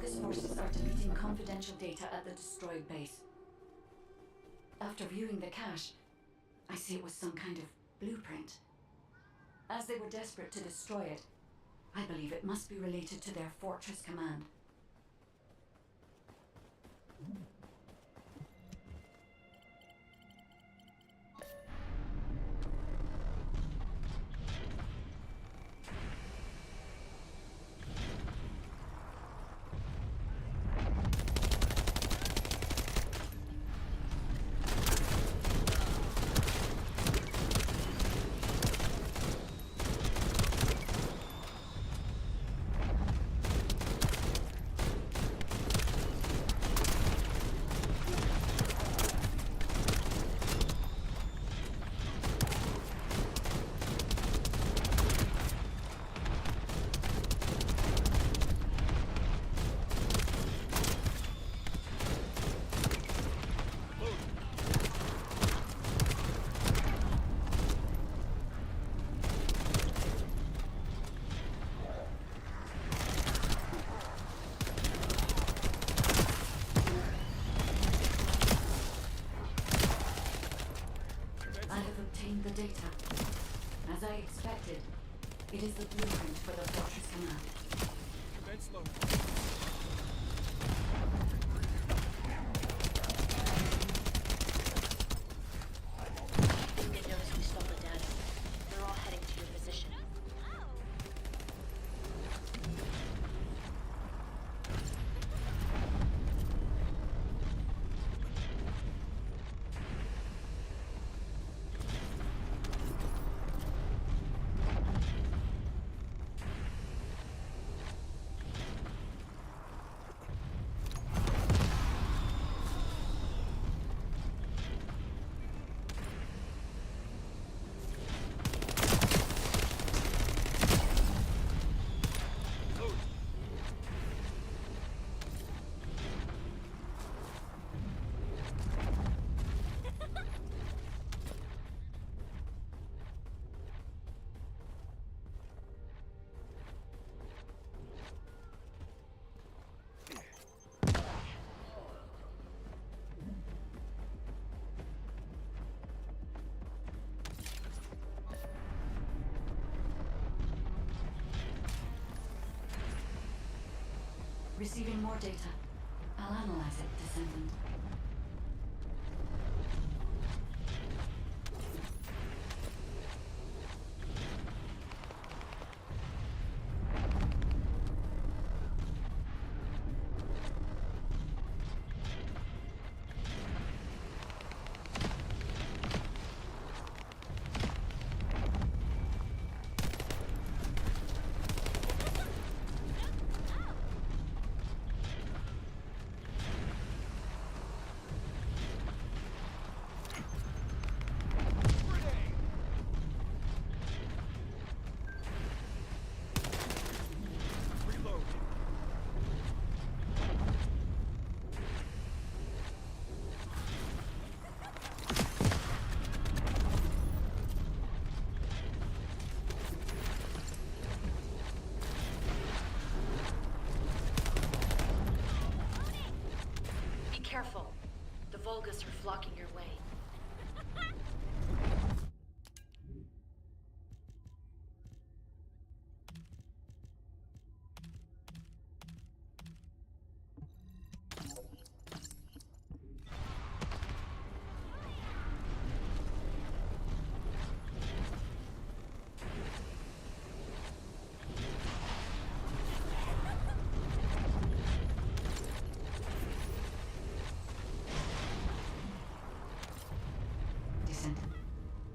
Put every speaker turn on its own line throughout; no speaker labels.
Vulgus forces are deleting confidential data at the destroyed base. After viewing the cache, I see it was some kind of blueprint. As they were desperate to destroy it, I believe it must be related to their fortress command. The data. As I expected, it is the blueprint for the fortress command.
Commence load.
They noticed we stole the data. They're all heading to your position.
Receiving more data. I'll analyze it, Descendant.
Careful. The Vulgus are flocking your way.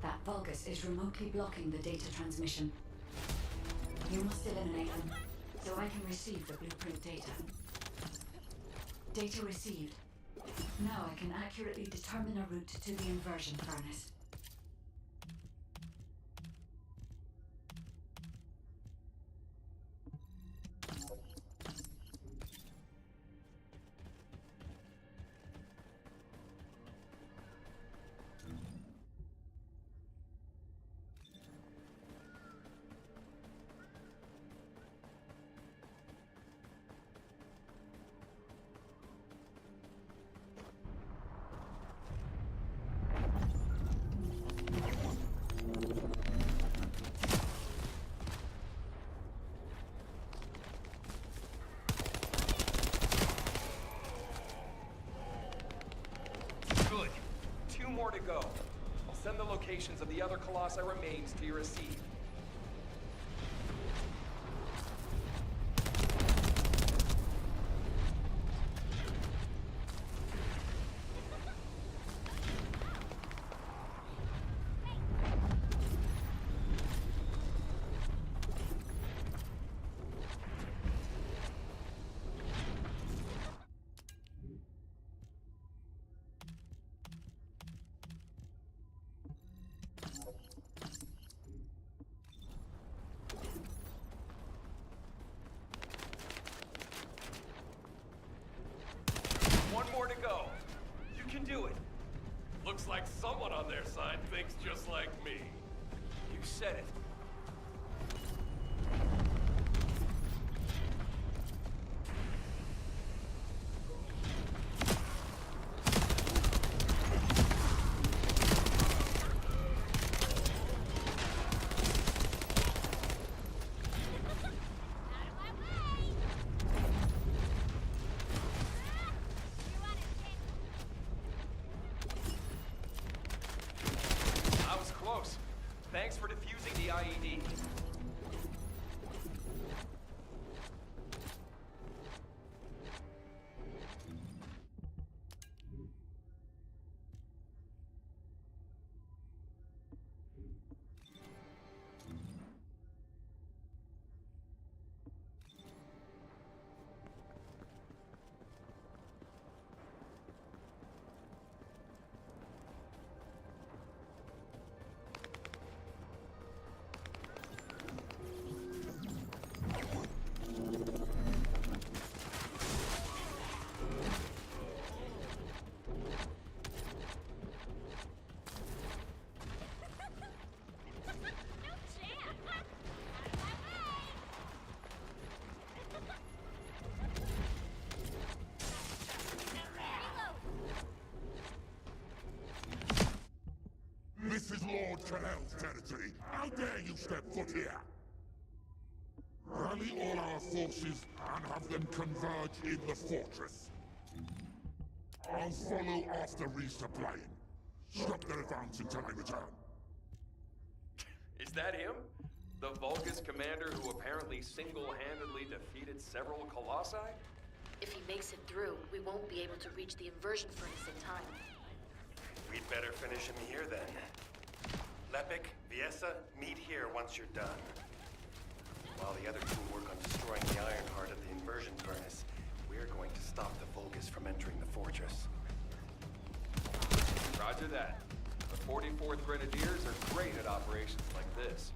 That Vulgus is remotely blocking the data transmission. You must eliminate them, so I can receive the blueprint data. Data received. Now I can accurately determine a route to the inversion furnace.
more to go. I'll send the locations of the other Colossi remains to your receipt. One more to go. You can do it. Looks like someone on their side thinks just like me. You said it. I was close. Thanks for defusing the IED.
This is Lord Kalel's territory. How dare you step foot here? Rally all our forces and have them converge in the fortress. I'll follow after resupplying. Stop their advance until I return.
Is that him? The Vulgus commander who apparently single-handedly defeated several Colossi?
If he makes it through, we won't be able to reach the inversion furnace in time.
We'd better finish him here then. Lepic, Viesa, meet here once you're done. While the other two work on destroying the iron heart of the inversion furnace, we're going to stop the Vulgus from entering the fortress.
Roger that. The 44th Grenadiers are great at operations like this.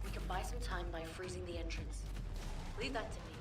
We can buy some time by freezing the entrance. Leave that to me.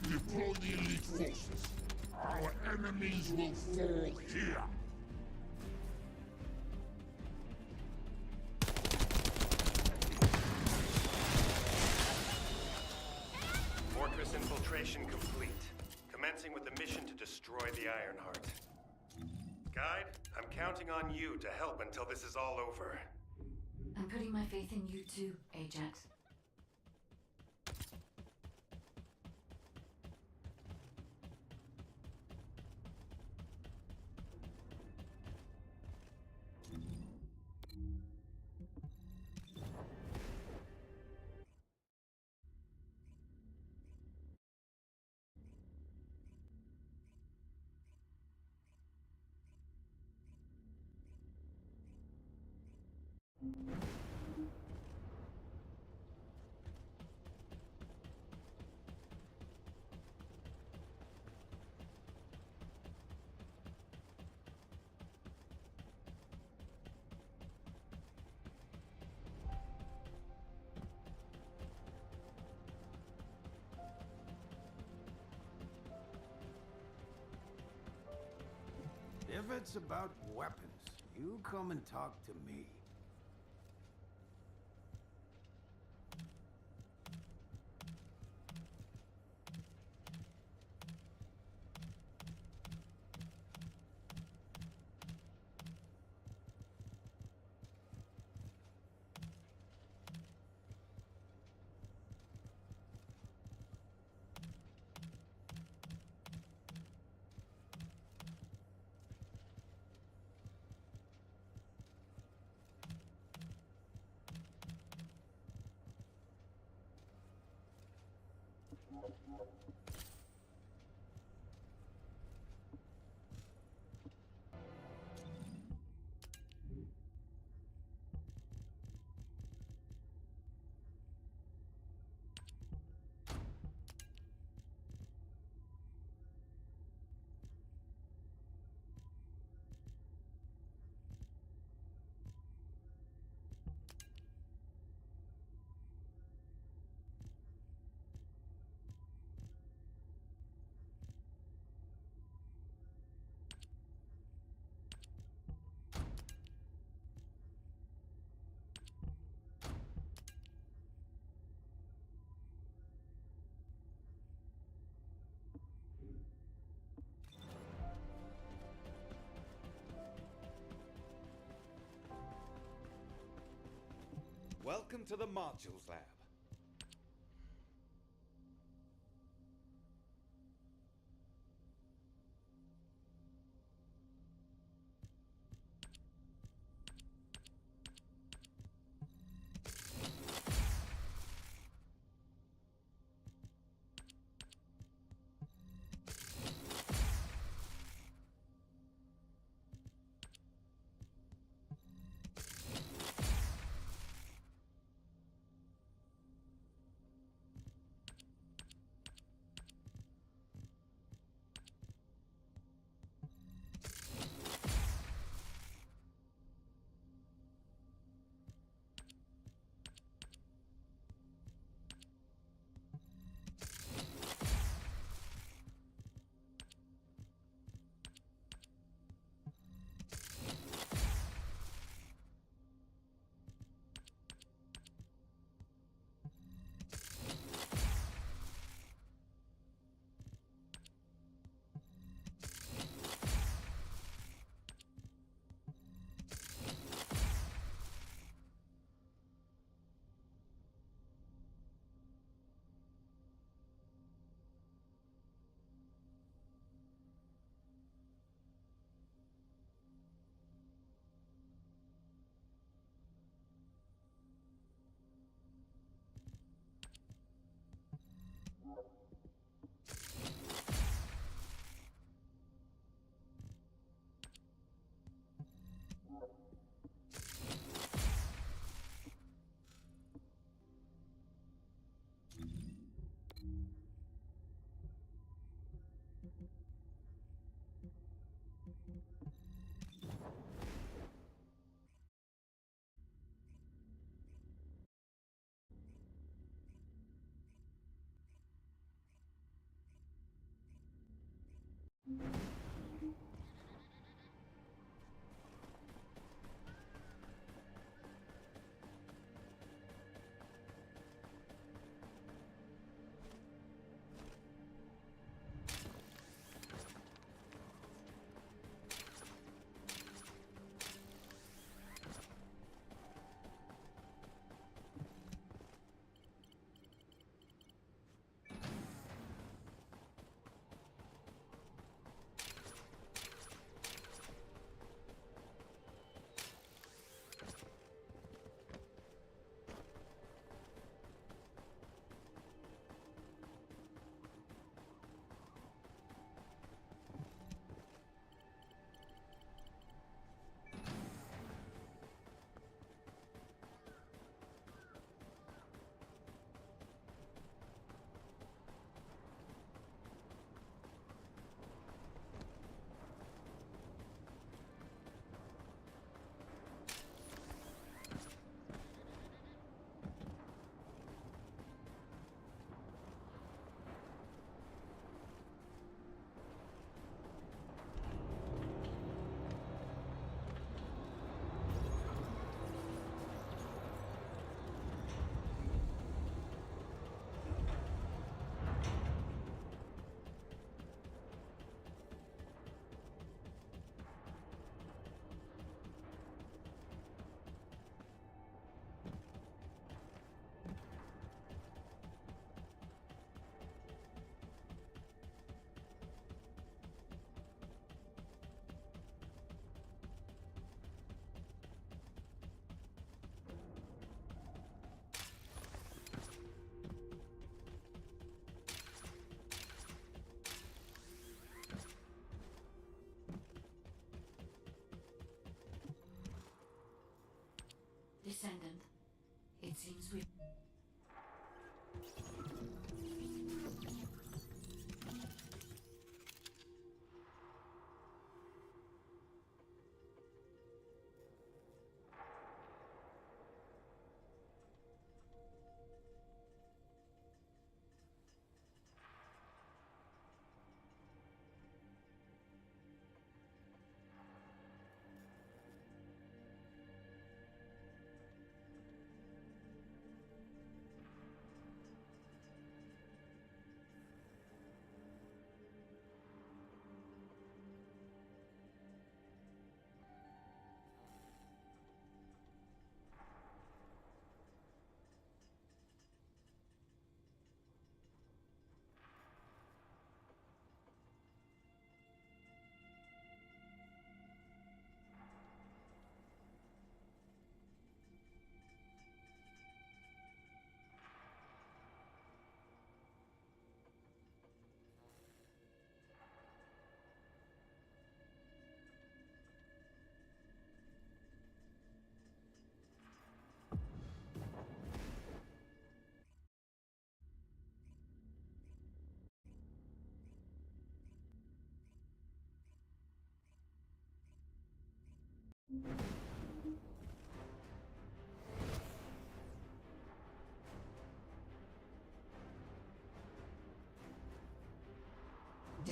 Deploy the elite forces. Our enemies will fall here.
Fortress infiltration complete. Commencing with the mission to destroy the Ironheart. Guide, I'm counting on you to help until this is all over.
I'm putting my faith in you too, Ajax.
If it's about weapons, you come and talk to me.
Welcome to the Modules Lab.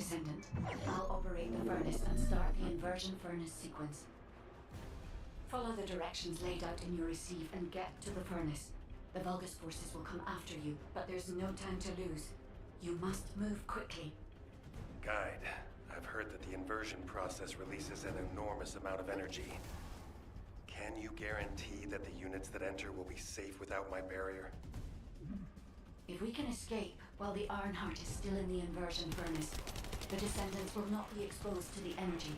Descendant, I'll operate the furnace and start the inversion furnace sequence. Follow the directions laid out in your receive and get to the furnace. The Vulgus forces will come after you, but there's no time to lose. You must move quickly.
Guide, I've heard that the inversion process releases an enormous amount of energy. Can you guarantee that the units that enter will be safe without my barrier?
If we can escape while the Ironheart is still in the inversion furnace, the Descendants will not be exposed to the energy.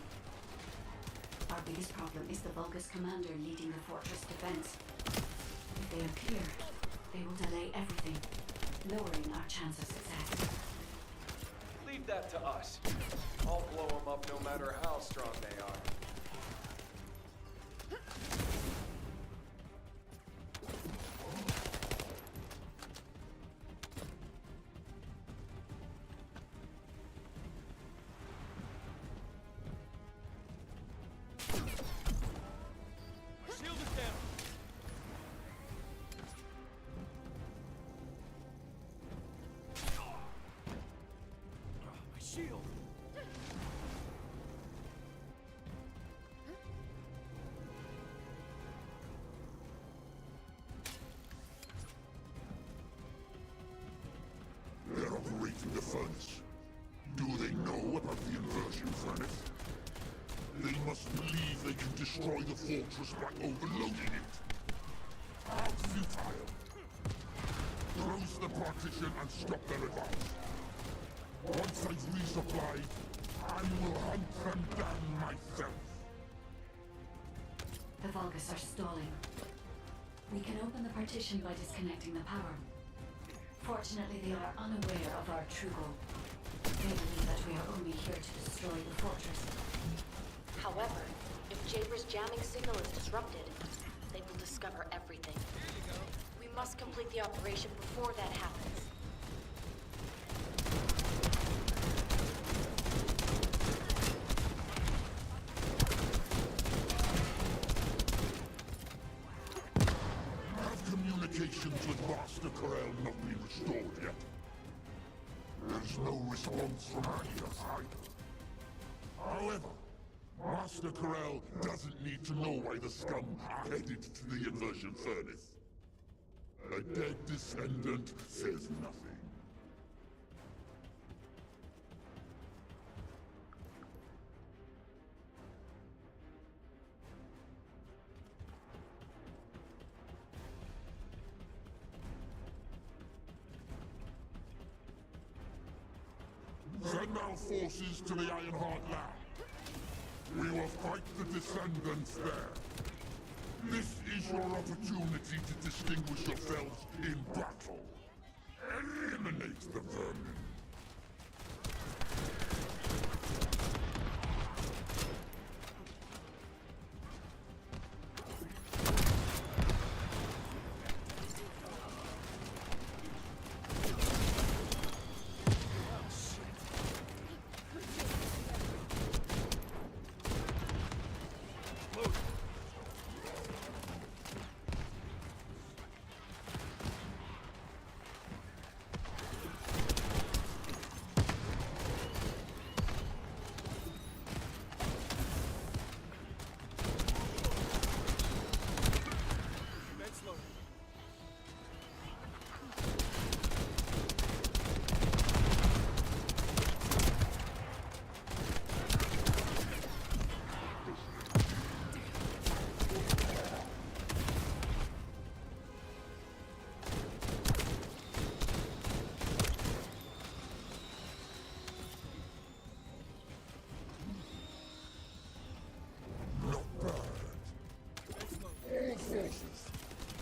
Our biggest problem is the Vulgus commander leading the fortress defense. If they appear, they will delay everything, lowering our chance of success.
Leave that to us. I'll blow them up no matter how strong they are.
They're operating the furnace. Do they know about the inversion furnace? They must believe they can destroy the fortress by overloading it. How futile. Close the partition and stop their advance. Once I've resupplied, I will hunt them down myself.
The Vulgus are stalling. We can open the partition by disconnecting the power. Fortunately, they are unaware of our true goal. They believe that we are only here to destroy the fortress.
However, if Jaber's jamming signal is disrupted, they will discover everything. We must complete the operation before that happens.
Have communications with Master Corel not been restored yet? There's no response from either side. However, Master Corel doesn't need to know why the scum are headed to the inversion furnace. A dead descendant says nothing. Send our forces to the Ironheart lab. We will fight the Descendants there. This is your opportunity to distinguish yourselves in battle. Eliminate the vermin.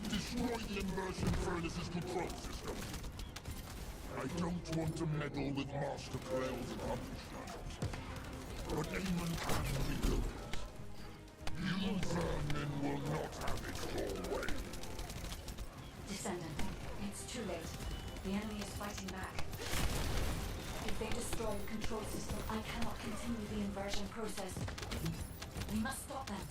Destroy the immersion furnace's control system. I don't want to meddle with Master Corel's accomplishments, but Eamon can rebuild it. You vermin will not have it your way.
Descendant, it's too late. The enemy is fighting back. If they destroy the control system, I cannot continue the inversion process. We must stop them.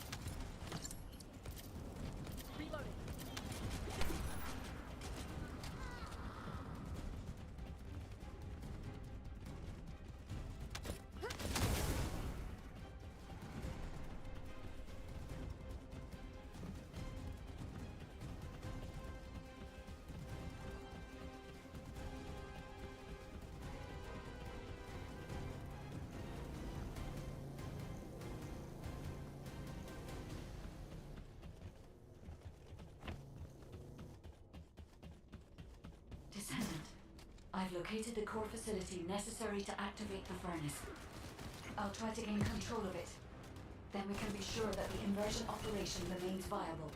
located the core facility necessary to activate the furnace. I'll try to gain control of it. Then we can be sure that the inversion operation remains viable.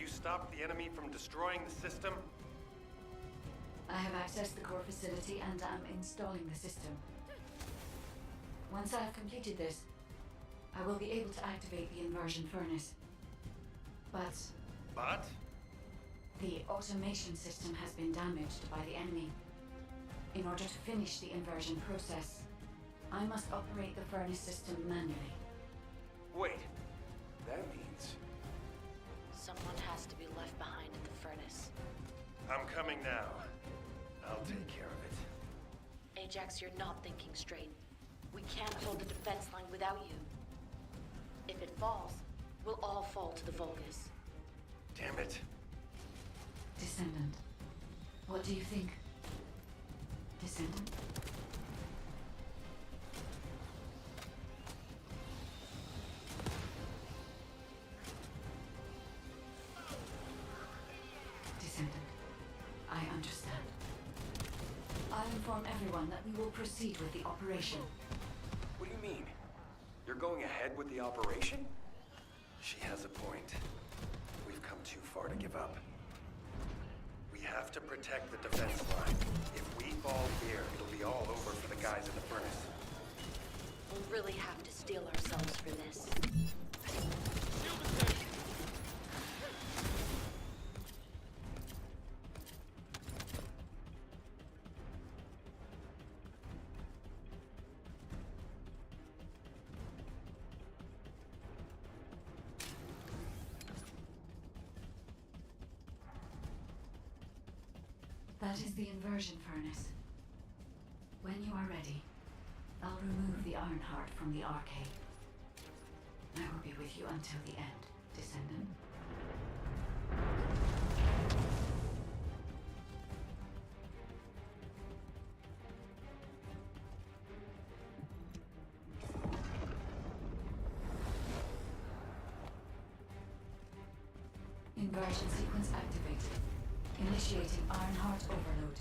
Stop the enemy from destroying the system?
I have accessed the core facility and am installing the system. Once I have completed this, I will be able to activate the inversion furnace. But the automation system has been damaged by the enemy. In order to finish the inversion process, I must operate the furnace system manually.
Wait, that means...
Someone has to be left behind at the furnace.
I'm coming now. I'll take care of it.
Ajax, you're not thinking straight. We can't hold the defense line without you. If it falls, we'll all fall to the Vulgus.
Damn it.
Descendant, what do you think? Descendant? I understand. I'll inform everyone that we will proceed with the operation.
What do you mean? You're going ahead with the operation?
She has a point. We've come too far to give up. We have to protect the defense line. If we fall here, it'll be all over for the guys in the furnace.
We'll really have to steel ourselves for this.
That is the inversion furnace. When you are ready, I'll remove the iron heart from the arcade. I will be with you until the end, Descendant. Inversion sequence activated. Initiating Ironheart overload.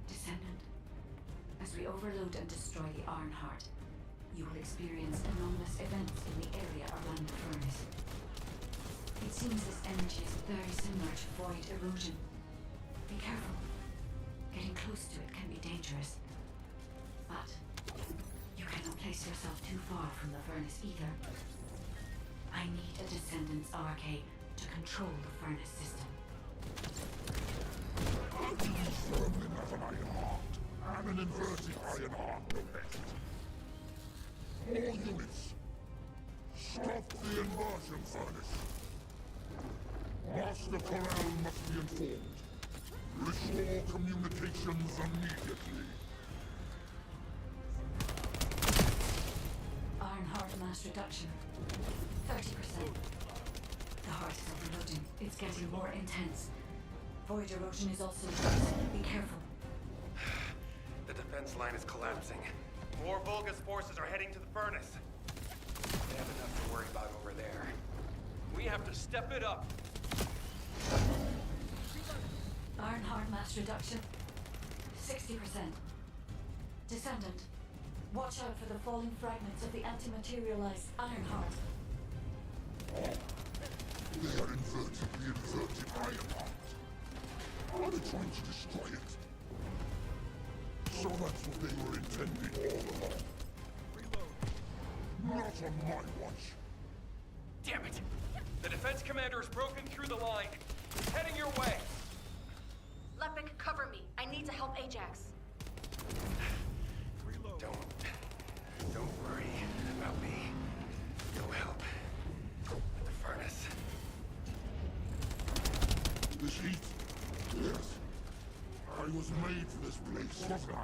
Descendant, as we overload and destroy the Ironheart, you will experience anomalous events in the area around the furnace. It seems this energy is very similar to void erosion. Be careful. Getting close to it can be dangerous. But you cannot place yourself too far from the furnace either. I need a Descendant's RK to control the furnace system.
You firmly have an iron heart, and an inverted iron heart no less. All units, stop the inversion furnace. Master Corral must be informed. Restore communications immediately.
Ironheart mass reduction. 30%. The heart is overloading. It's getting more intense. Void erosion is also increasing. Be careful.
The defense line is collapsing. More Vulgus forces are heading to the furnace.
They have enough to worry about over there. We have to step it up.
Ironheart mass reduction 60%. Descendant, watch out for the falling fragments of the anti-materialized Ironheart.
They are inverting the inverted Ironheart. Are they trying to destroy it? So that's what they were intending all along. Not on my watch.
Damn it! The defense commander has broken through the line. He's heading your way.
Lepic, cover me. I need to help Ajax.
Don't worry about me. Go help at the furnace.
This heat? Yes. I was made for this place, wasn't I?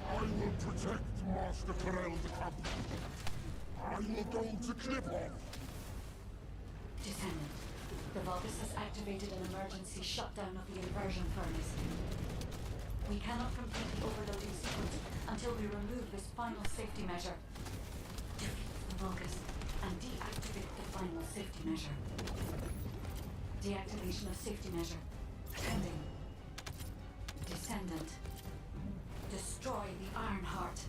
I will protect Master Corel the Company. I will go to Clip-Off.
Descendant, the Vulgus has activated an emergency shutdown of the inversion furnace. We cannot complete the overloading sequence until we remove this final safety measure. Defeat the Vulgus and deactivate the final safety measure. Deactivation of safety measure. Pending. Descendant. Destroy the Ironheart.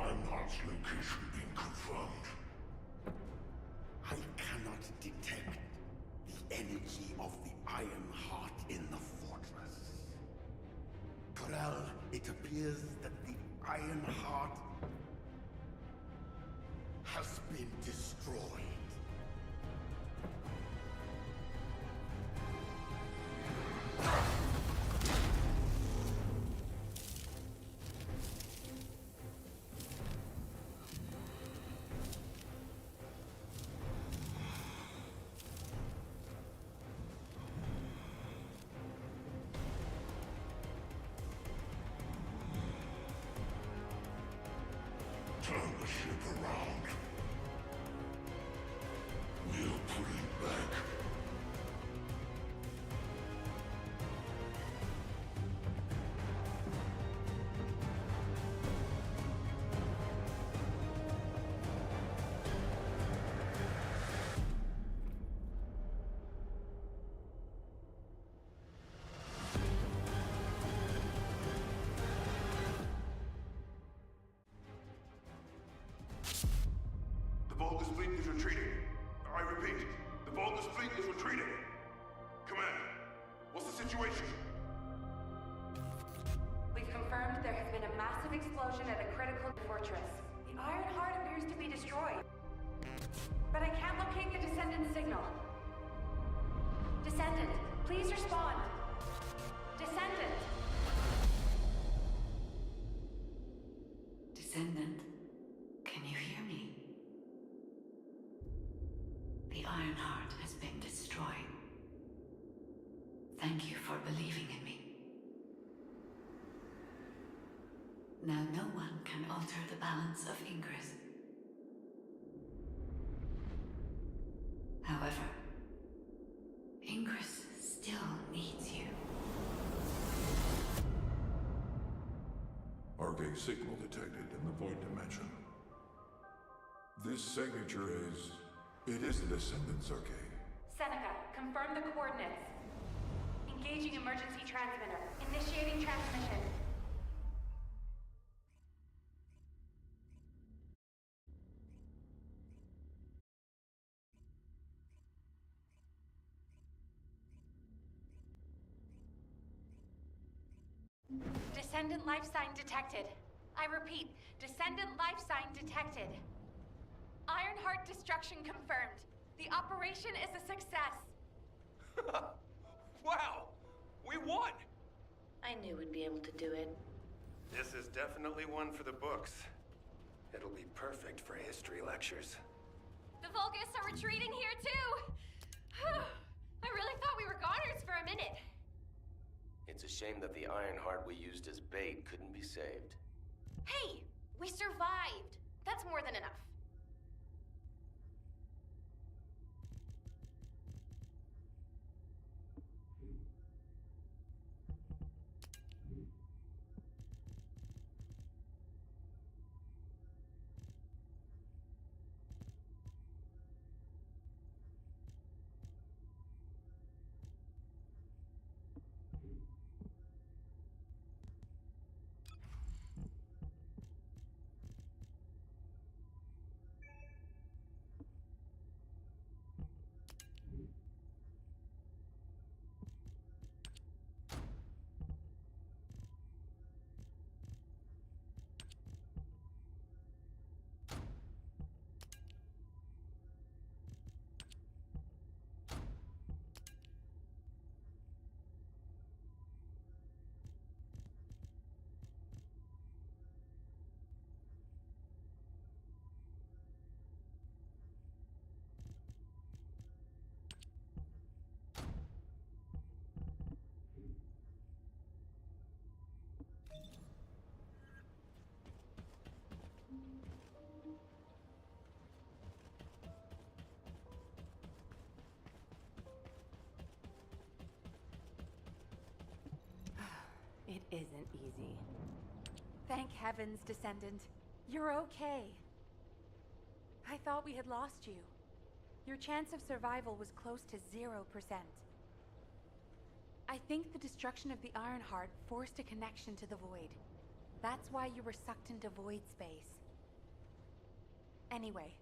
Ironheart's location been confirmed?
I cannot detect the energy of the Ironheart in the fortress. Corel, it appears that the Ironheart has been destroyed.
Turn the ship around. We'll put it back.
The Vulgus fleet is retreating. I repeat, the Vulgus fleet is retreating. Command, what's the situation?
We've confirmed there has been a massive explosion at a critical fortress. The Ironheart appears to be destroyed. But I can't locate the Descendant signal. Descendant, please respond. Descendant!
Descendant, can you hear me? The Ironheart has been destroyed. Thank you for believing in me. Now no one can alter the balance of Ingress.
Arcade signal detected in the void dimension. This signature is... It is the Descendant's arcade.
Seneca, confirm the coordinates. Engaging emergency transmitter. Initiating transmission. Descendant life sign detected. I repeat, Descendant life sign detected. Ironheart destruction confirmed. The operation is a success.
Wow! We won!
I knew we'd be able to do it.
This is definitely one for the books. It'll be perfect for history lectures.
The Vulgus are retreating here too! I really thought we were goners for a minute.
It's a shame that the Ironheart we used as bait couldn't be saved.
Hey, we survived. That's more than enough.
It isn't easy. Thank heavens, Descendant. You're okay. I thought we had lost you. Your chance of survival was close to 0%. I think the destruction of the Ironheart forced a connection to the Void. That's why you were sucked into Void space. Anyway,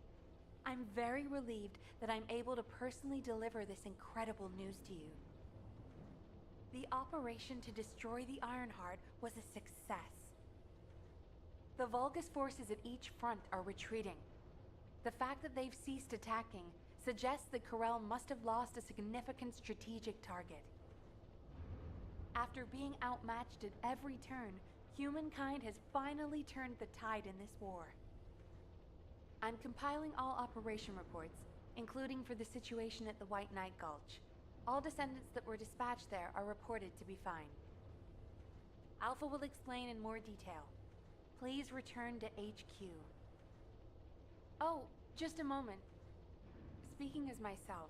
I'm very relieved that I'm able to personally deliver this incredible news to you. The operation to destroy the Ironheart was a success. The Vulgus forces at each front are retreating. The fact that they've ceased attacking suggests that Corel must have lost a significant strategic target. After being outmatched at every turn, humankind has finally turned the tide in this war. I'm compiling all operation reports, including for the situation at the White Knight Gulch. All descendants that were dispatched there are reported to be fine. Alpha will explain in more detail. Please return to HQ. Oh, just a moment. Speaking as myself,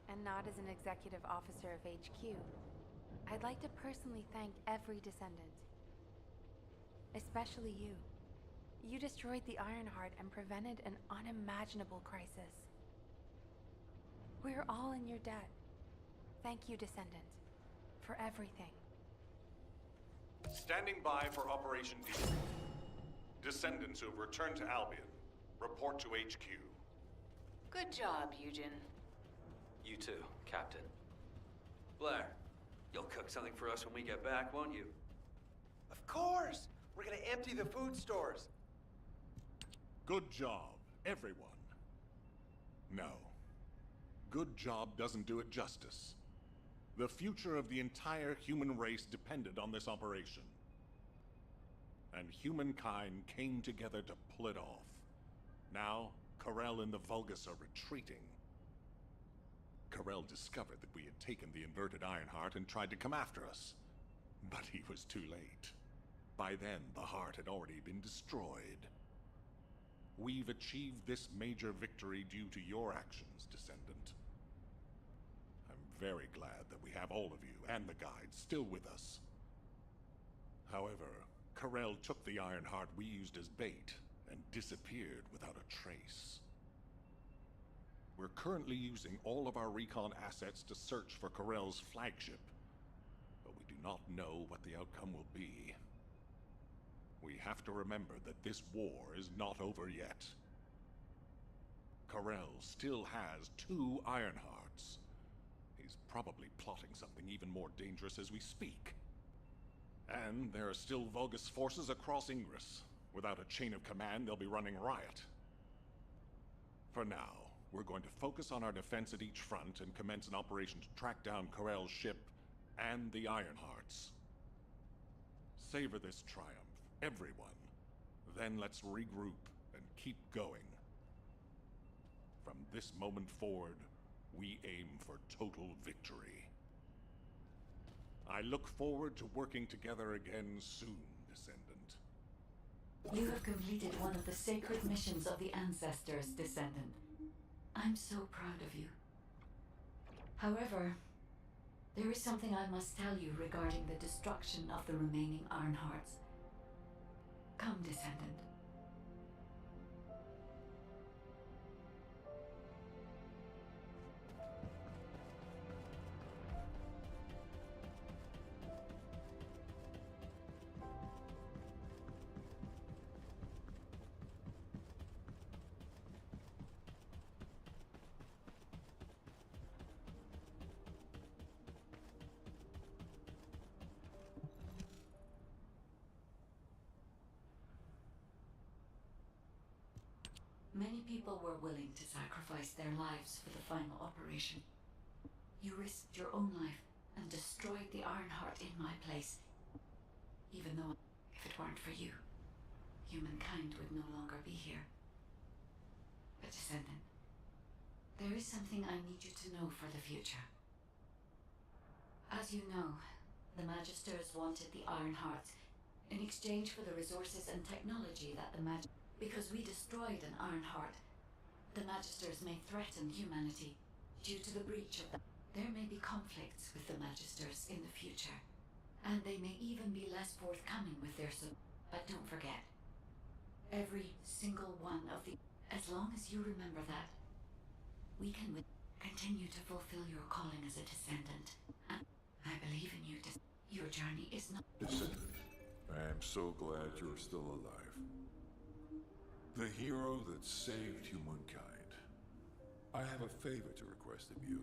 and not as an executive officer of HQ, I'd like to personally thank every descendant. Especially you. You destroyed the Ironheart and prevented an unimaginable crisis. We're all in your debt. Thank you, Descendant, for everything.
Standing by for Operation D. Descendants who have returned to Albion, report to HQ.
Good job, Eugen.
You too, Captain.
Blair, you'll cook something for us when we get back, won't you?
Of course! We're gonna empty the food stores.
Good job, everyone. No. Good job doesn't do it justice. The future of the entire human race depended on this operation. And humankind came together to pull it off. Now, Corel and the Vulgus are retreating. Corel discovered that we had taken the inverted Ironheart and tried to come after us. But he was too late. By then, the heart had already been destroyed. We've achieved this major victory due to your actions, Descendant. I'm very glad that we have all of you and the guides still with us. However, Corel took the Ironheart we used as bait and disappeared without a trace. We're currently using all of our recon assets to search for Corel's flagship, but we do not know what the outcome will be. We have to remember that this war is not over yet. Corel still has 2 Ironhearts. He's probably plotting something even more dangerous as we speak. And there are still Vulgus forces across Ingress. Without a chain of command, they'll be running riot. For now, we're going to focus on our defense at each front and commence an operation to track down Corel's ship and the Ironhearts. Savor this triumph, everyone. Then let's regroup and keep going. From this moment forward, we aim for total victory. I look forward to working together again soon, Descendant.
You have completed one of the sacred missions of the Ancestors, Descendant. I'm so proud of you. However, there is something I must tell you regarding the destruction of the remaining Ironhearts. Come, Descendant. Many people were willing to sacrifice their lives for the final operation. You risked your own life and destroyed the Ironheart in my place. Even though, if it weren't for you, humankind would no longer be here. But Descendant, there is something I need you to know for the future. As you know, the Magisters wanted the Ironhearts in exchange for the resources and technology that the because we destroyed an Ironheart, the Magisters may threaten humanity due to the breach of There may be conflicts with the Magisters in the future, and they may even be less forthcoming with their But don't forget, every single one of the... As long as you remember that, we can continue to fulfill your calling as a Descendant. And I believe in you. Your journey is not...
Descendant, I am so glad you're still alive. The hero that saved humankind. I have a favor to request of you.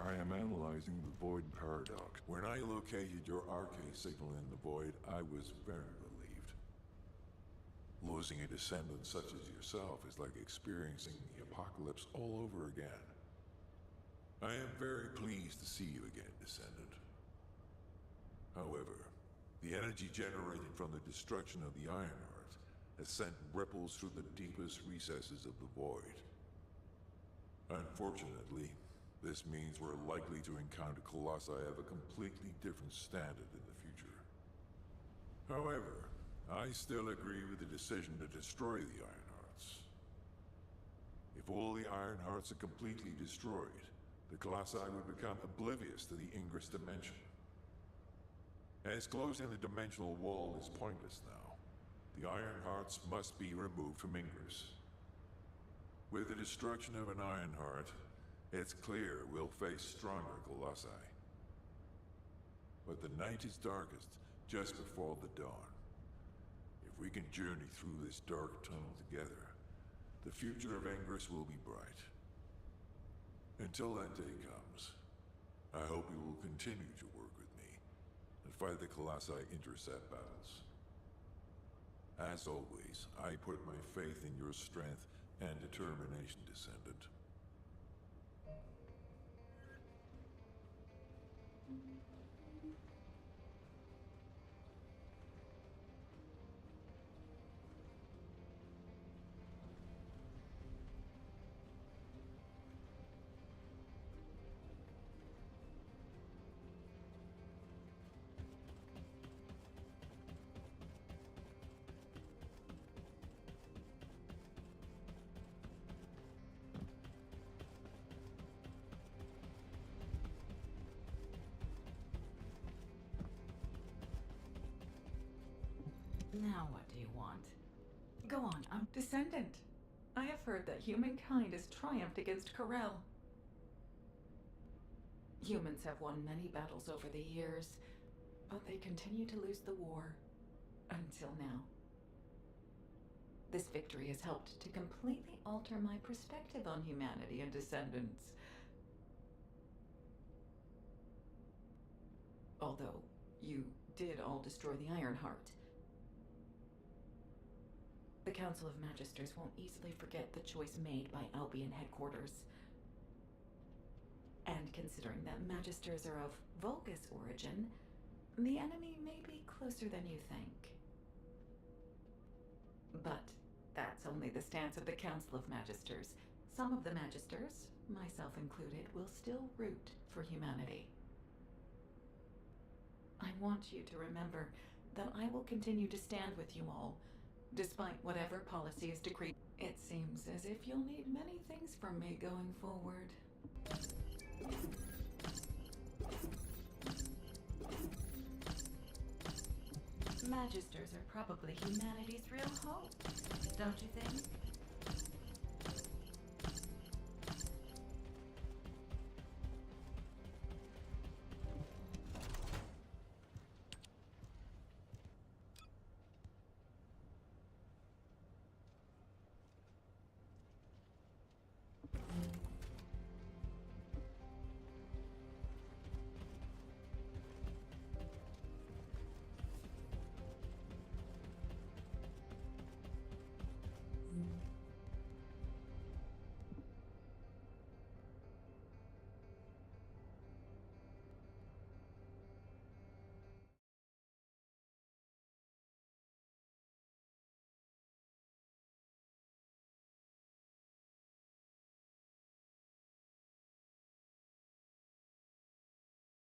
I am analyzing the Void Paradox. When I located your arcade signal in the Void, I was very relieved. Losing a descendant such as yourself is like experiencing the apocalypse all over again. I am very pleased to see you again, Descendant. However, the energy generated from the destruction of the Ironheart has sent ripples through the deepest recesses of the Void. Unfortunately, this means we're likely to encounter Colossi of a completely different standard in the future. However, I still agree with the decision to destroy the Ironhearts. If all the Ironhearts are completely destroyed, the Colossi would become oblivious to the Ingress dimension. As closing the dimensional wall is pointless now, the Ironhearts must be removed from Ingress. With the destruction of an Ironheart, it's clear we'll face stronger Colossi. But the night is darkest just before the dawn. If we can journey through this dark tunnel together, the future of Ingress will be bright. Until that day comes, I hope you will continue to work with me and fight the Colossi intercept battles. As always, I put my faith in your strength and determination, Descendant.
Now what do you want? Go on, I'm Descendant. I have heard that humankind has triumphed against Corel. Humans have won many battles over the years, but they continue to lose the war. Until now. This victory has helped to completely alter my perspective on humanity and Descendants. Although, you did all destroy the Ironheart. The Council of Magisters won't easily forget the choice made by Albion headquarters. And considering that Magisters are of Vulgus origin, the enemy may be closer than you think. But that's only the stance of the Council of Magisters. Some of the Magisters, myself included, will still root for humanity. I want you to remember that I will continue to stand with you all, despite whatever policy is decreed. It seems as if you'll need many things from me going forward. Magisters are probably humanity's real hope, don't you think?